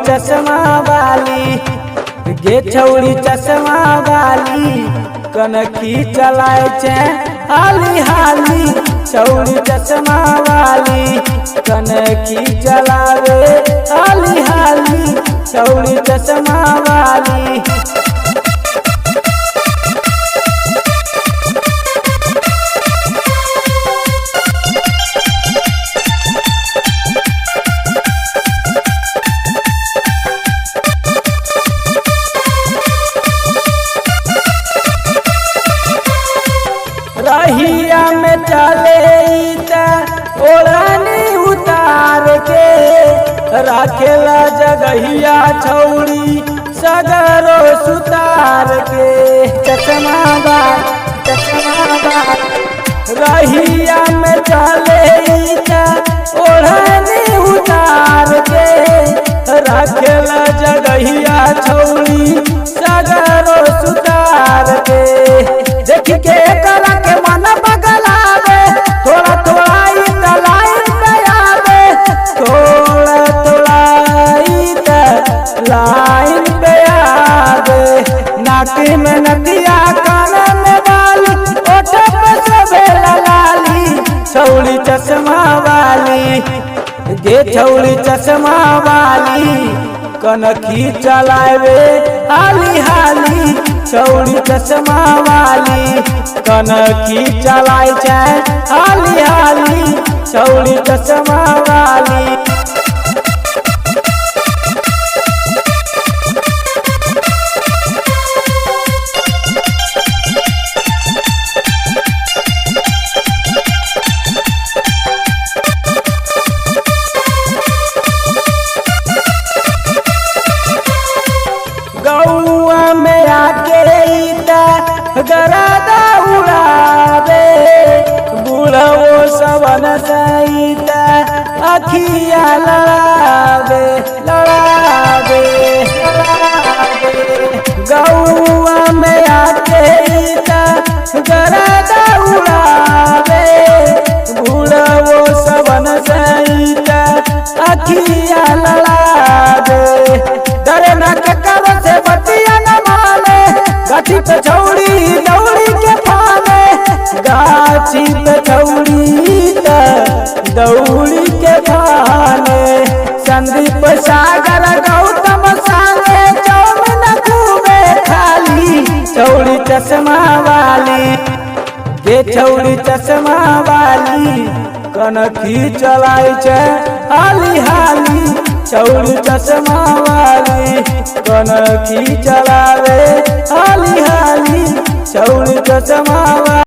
चश्मा वाली गे छौड़ी चश्मा वाली कनखी चलाए छे हाली हाली। छौड़ी चश्मा वाली कनखी चलावे हाली हाली। छौड़ी चश्मा वाली रहिया में चले ओढ़नी उतार के राखेला जगहिया छौड़ी सगरो सुतार के। चश्मा रहिया में चले ओढ़नी उतार के राखेला जगहिया छौड़ी सगरो सुतार के। देख के कला के मन बगलावे थोड़ा थोड़ा लाइन पे आवे। थोड़ा थोड़ा लाइन पे आवे। नाकी में नदिया कान में बाली ओठ पे सबे लाली। छौड़ी चश्मा वाली गे छौड़ी चश्मा वाली कनखी चलावे हाली हाली। छौड़ी चश्मा वाली कनखी चलाए छे हाली हाली। छौड़ी चश्मा वाली गौआ में आके गरादा उड़ावे। बूढ़ो सवन सईता अखिया लड़ावे लड़ावे लड़ावे। गौआ में आके गरादा उड़ावे। बूढ़ो सवन सईता अखिया लड़ावे। डरे न के करो से बतिया न माने गाछी पे छौड़ी दौड़ी के फाने। गाछी पे छौड़ी दौड़ी के फाने। संदीप सागर गौतम संगे चौमिन खूबे खाली। छौड़ी चश्मा वाली गे छौड़ी चश्मा वाली कनखी चलाए छे हाली हाली। छौड़ी चश्मा वाली कनखी चलावे हाली हाली। छौड़ी चश्मा वाली।